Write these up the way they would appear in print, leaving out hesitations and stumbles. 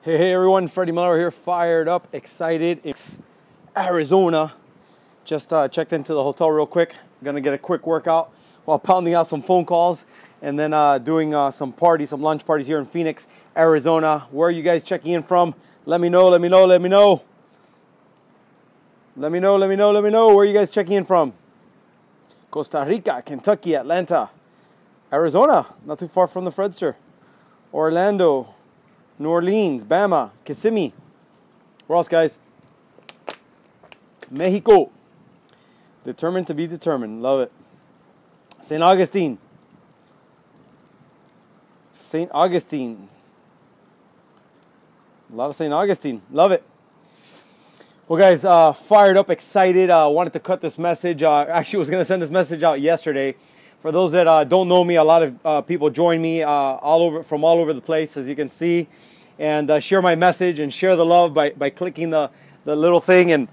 Hey everyone, Freddy Melero here, fired up, excited. It's Arizona. Just checked into the hotel real quick. Gonna get a quick workout while pounding out some phone calls and then doing some parties, some lunch parties here in Phoenix, Arizona. Where are you guys checking in from? Let me know, let me know, let me know. Let me know, let me know, let me know. Where are you guys checking in from? Costa Rica, Kentucky, Atlanta, Arizona, not too far from the Fredster. Orlando, New Orleans, Bama, Kissimmee. Where else, guys? Mexico. Determined to be determined. Love it. St. Augustine. St. Augustine. A lot of St. Augustine. Love it. Well, guys, fired up, excited. Wanted to cut this message. Actually, was going to send this message out yesterday. For those that don't know me, a lot of people join me from all over the place, as you can see, and share my message and share the love by clicking the little thing. And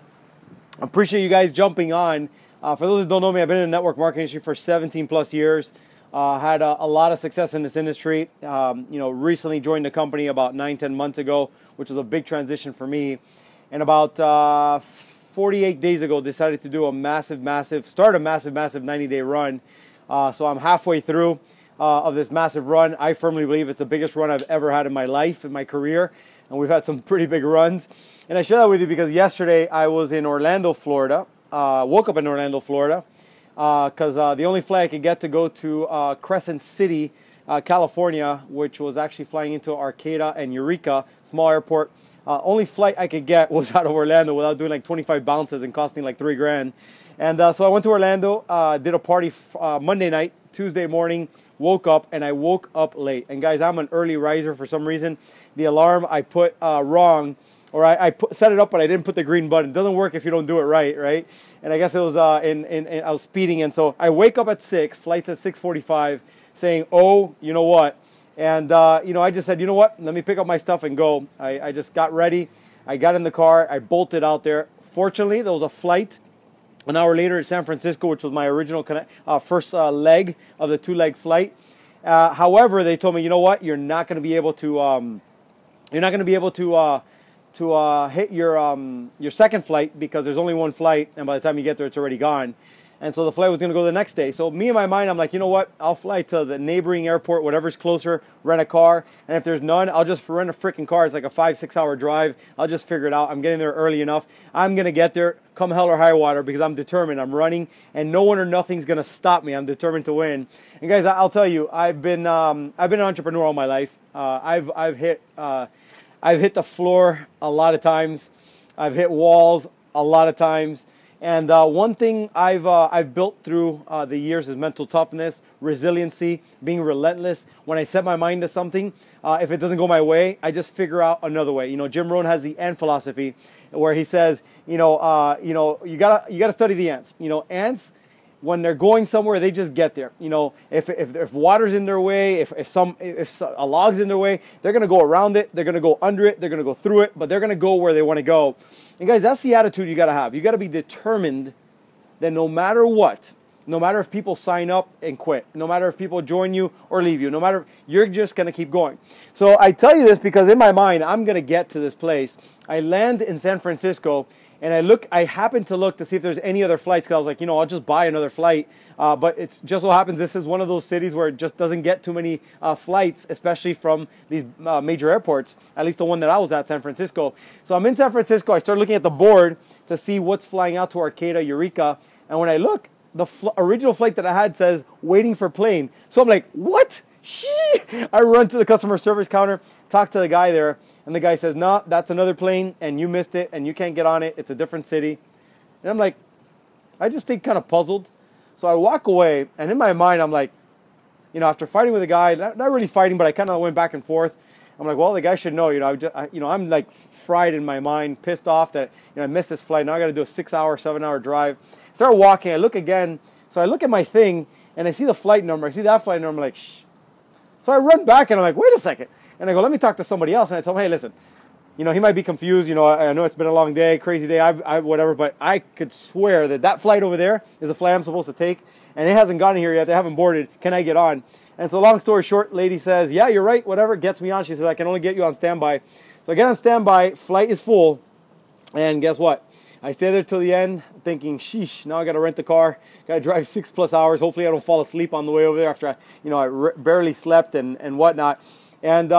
I appreciate you guys jumping on. For those that don't know me, I've been in the network marketing industry for 17 plus years. Had a lot of success in this industry. Recently joined the company about 9-10 months ago, which was a big transition for me. And about 48 days ago, decided to do a massive 90-day run. So I'm halfway through of this massive run. I firmly believe it's the biggest run I've ever had in my life, in my career. And we've had some pretty big runs. And I share that with you because yesterday I was in Orlando, Florida. Woke up in Orlando, Florida. Because the only flight I could get to go to Crescent City, California, which was actually flying into Arcata and Eureka, small airport. Only flight I could get was out of Orlando without doing like 25 bounces and costing like $3 grand. And so I went to Orlando, did a party Monday night, Tuesday morning, woke up, and I woke up late. And guys, I'm an early riser for some reason. The alarm I put wrong, or I set it up, but I didn't put the green button. It doesn't work if you don't do it right? And I guess it was I was speeding, and so I wake up at 6, flight's at 6:45, saying, oh, you know what? And I just said, you know what? Let me pick up my stuff and go. I just got ready. I got in the car. I bolted out there. Fortunately, there was a flight an hour later at San Francisco, which was my original first leg of the 2-leg flight. However, they told me, you know what? You're not going to be able to. Hit your second flight because there's only one flight, and by the time you get there, it's already gone. And so the flight was going to go the next day. So me in my mind, I'm like, you know what? I'll fly to the neighboring airport, whatever's closer, rent a car. And if there's none, I'll just rent a freaking car. It's like a 5-6 hour drive. I'll just figure it out. I'm getting there early enough. I'm going to get there come hell or high water because I'm determined. I'm running, and no one or nothing's going to stop me. I'm determined to win. And guys, I'll tell you, I've been an entrepreneur all my life. I've hit the floor a lot of times. I've hit walls a lot of times. And one thing I've built through the years is mental toughness, resiliency, being relentless. When I set my mind to something, if it doesn't go my way, I just figure out another way. Jim Rohn has the ant philosophy, where he says, you gotta study the ants. Ants, when they're going somewhere, they just get there. If water's in their way, if a log's in their way, they're gonna go around it, they're gonna go under it, they're gonna go through it, but they're gonna go where they want to go. And guys, that's the attitude you gotta have. You gotta be determined that no matter what, no matter if people sign up and quit, no matter if people join you or leave you, no matter, you're just gonna keep going. So I tell you this because in my mind, I'm gonna get to this place. I land in San Francisco. And I happened to look to see if there's any other flights because I was like, I'll just buy another flight. But it just so happens this is one of those cities where it just doesn't get too many flights, especially from these major airports, at least the one that I was at, San Francisco. So I'm in San Francisco. I start looking at the board to see what's flying out to Arcata, Eureka. And when I look, the original flight that I had says, waiting for plane. So I'm like, what? I run to the customer service counter, talk to the guy there, and the guy says, no, that's another plane, and you missed it, and you can't get on it. It's a different city. And I'm like, I just stayed kind of puzzled. So I walk away, and in my mind, I'm like, after fighting with the guy, not really fighting, but I kind of went back and forth. I'm like, well, the guy should know, I'm like fried in my mind, pissed off that, I missed this flight. Now I got to do a 6-hour, 7-hour drive. Start walking, I look again. So I look at my thing, and I see the flight number. I see that flight number, I'm like, shh. So I run back, and I'm like, wait a second. And I go, let me talk to somebody else. And I tell him, hey, listen, he might be confused. I know it's been a long day, crazy day, whatever. But I could swear that flight over there is a flight I'm supposed to take. And it hasn't gotten here yet. They haven't boarded. Can I get on? And so long story short, lady says, yeah, you're right, whatever, gets me on. She says, I can only get you on standby. So I get on standby, flight is full, and guess what? I stay there till the end thinking, sheesh, now I got to rent the car, got to drive 6+ hours. Hopefully I don't fall asleep on the way over there after I barely slept and whatnot. And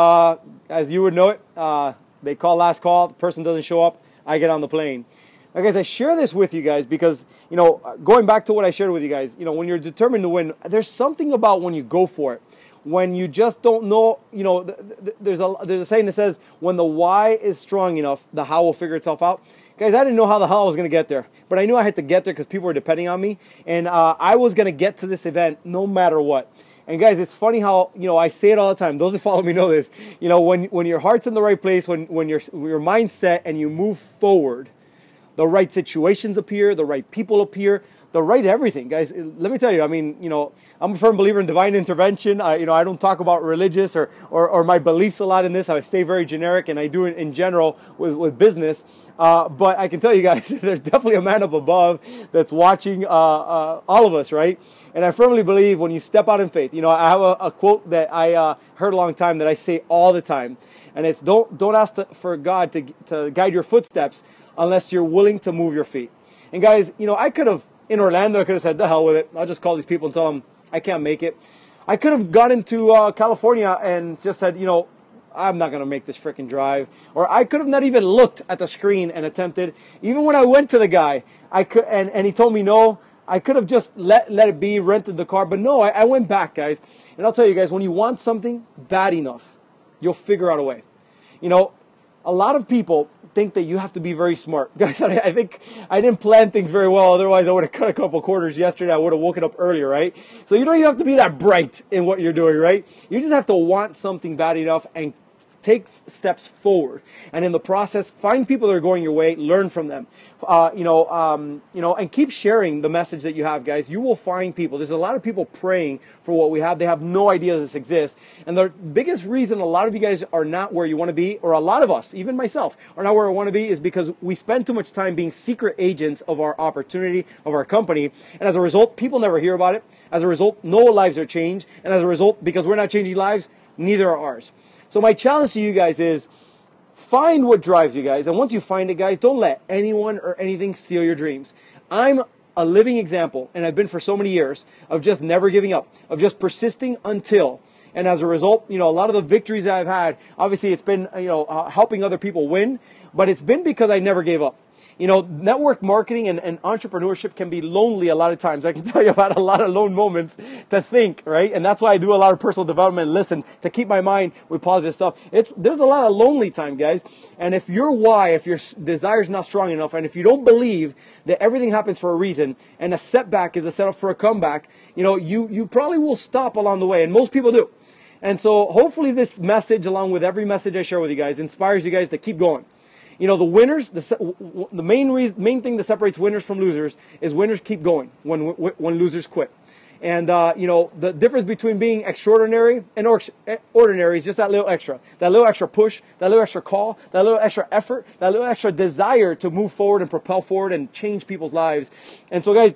as you would know it, they call last call, the person doesn't show up, I get on the plane. Like guys, I share this with you guys because, going back to what I shared with you guys, when you're determined to win, there's something about when you go for it. When you just don't know, there's a saying that says, when the why is strong enough, the how will figure itself out. Guys, I didn't know how the hell I was going to get there, but I knew I had to get there because people were depending on me, and I was going to get to this event no matter what. And guys, it's funny how, I say it all the time. Those that follow me know this. When your heart's in the right place, when your mind's set and you move forward, the right situations appear, the right people appear, the right everything. Guys, let me tell you, I'm a firm believer in divine intervention. I don't talk about religious or my beliefs a lot in this. I stay very generic, and I do it in general with business. But I can tell you guys, there's definitely a man up above that's watching all of us, right? And I firmly believe when you step out in faith, I have a quote that I heard a long time that I say all the time. And it's don't ask for God to guide your footsteps unless you're willing to move your feet. And guys, I could have, in Orlando, I could have said, the hell with it. I'll just call these people and tell them I can't make it. I could have gone into California and just said, I'm not going to make this freaking drive. Or I could have not even looked at the screen and attempted. Even when I went to the guy, I could, and he told me no, I could have just let it be, rented the car. But no, I went back, guys. And I'll tell you guys, when you want something bad enough, you'll figure out a way. A lot of people think that you have to be very smart. Guys, I think I didn't plan things very well. Otherwise, I would have cut a couple quarters yesterday. I would have woken up earlier, right? So you don't even have to be that bright in what you're doing, right? You just have to want something bad enough and take steps forward. And in the process, find people that are going your way, learn from them. And keep sharing the message that you have, guys. You will find people. There's a lot of people praying for what we have. They have no idea this exists. And the biggest reason a lot of you guys are not where you want to be, or a lot of us, even myself, are not where I want to be, is because we spend too much time being secret agents of our opportunity, of our company. And as a result, people never hear about it. As a result, no lives are changed. And as a result, because we're not changing lives, neither are ours. So my challenge to you guys is, find what drives you guys. And once you find it, guys, don't let anyone or anything steal your dreams. I'm a living example, and I've been for so many years, of just never giving up, of just persisting until. And as a result, a lot of the victories that I've had, obviously it's been, helping other people win, but it's been because I never gave up. Network marketing and entrepreneurship can be lonely a lot of times. I can tell you about a lot of lone moments to think, right? And that's why I do a lot of personal development and listen to keep my mind with positive stuff. There's a lot of lonely time, guys. And if your why, if your desire is not strong enough, and if you don't believe that everything happens for a reason and a setback is a setup for a comeback, you probably will stop along the way. And most people do. And so hopefully this message, along with every message I share with you guys, inspires you guys to keep going. The winners, the main thing that separates winners from losers is winners keep going when losers quit. And, the difference between being extraordinary and ordinary is just that little extra push, that little extra call, that little extra effort, that little extra desire to move forward and propel forward and change people's lives. And so, guys,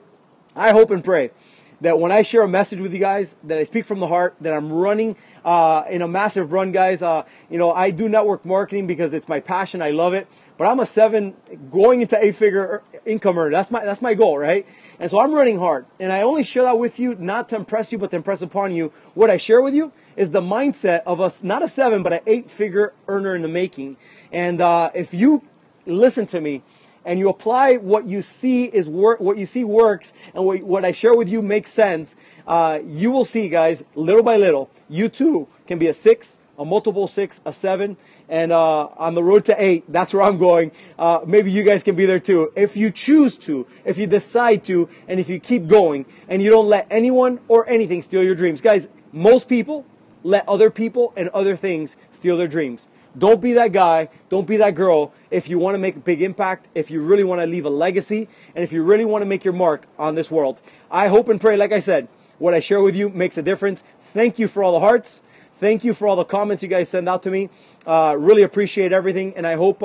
I hope and pray that when I share a message with you guys, that I speak from the heart, that I'm running in a massive run, guys. I do network marketing because it's my passion. I love it. But I'm a 7 going into 8-figure income earner. That's my goal, right? And so I'm running hard. And I only share that with you not to impress you, but to impress upon you. What I share with you is the mindset of not a 7, but an 8-figure earner in the making. And if you listen to me, and you apply what you see what you see works, and what I share with you makes sense, you will see, guys, little by little, you too can be a 6, a multiple 6, a 7, and on the road to 8, that's where I'm going. Maybe you guys can be there too. If you choose to, if you decide to, and if you keep going, and you don't let anyone or anything steal your dreams. Guys, most people let other people and other things steal their dreams. Don't be that guy. Don't be that girl. If you want to make a big impact, if you really want to leave a legacy, and if you really want to make your mark on this world. I hope and pray, like I said, what I share with you makes a difference. Thank you for all the hearts. Thank you for all the comments you guys send out to me. Really appreciate everything. And I hope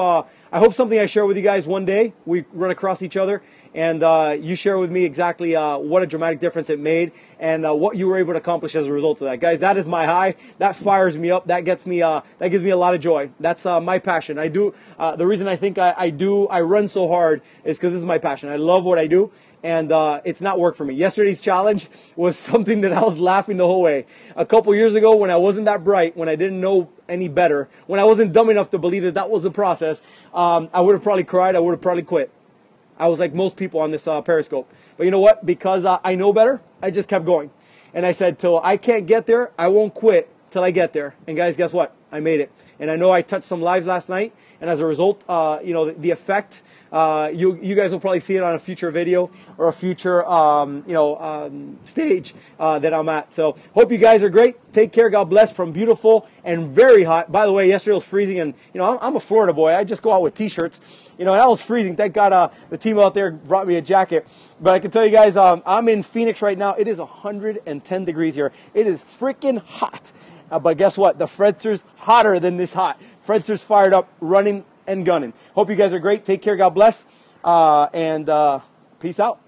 something I share with you guys one day, we run across each other and you share with me exactly what a dramatic difference it made and what you were able to accomplish as a result of that. Guys, that is my high. That fires me up. That gets me. That gives me a lot of joy. That's my passion. I do. The reason I think I run so hard is because this is my passion. I love what I do. And it's not work for me. Yesterday's challenge was something that I was laughing the whole way. A couple years ago, when I wasn't that bright, when I didn't know any better, when I wasn't dumb enough to believe that that was a process, I would have probably cried. I would have probably quit. I was like most people on this Periscope. But you know what? Because I know better, I just kept going. And I said, till I can't get there, I won't quit till I get there. And guys, guess what? I made it. And I know I touched some lives last night. And as a result, you know, the effect, you guys will probably see it on a future video or a future, stage that I'm at. So hope you guys are great. Take care. God bless from beautiful and very hot. By the way, yesterday was freezing, and you know I'm a Florida boy. I just go out with T-shirts. You know, that was freezing. Thank God the team out there brought me a jacket. But I can tell you guys, I'm in Phoenix right now. It is 110 degrees here. It is freaking hot. But guess what? The Fredster's hotter than this hot. Fredster's fired up, running and gunning. Hope you guys are great. Take care. God bless. And peace out.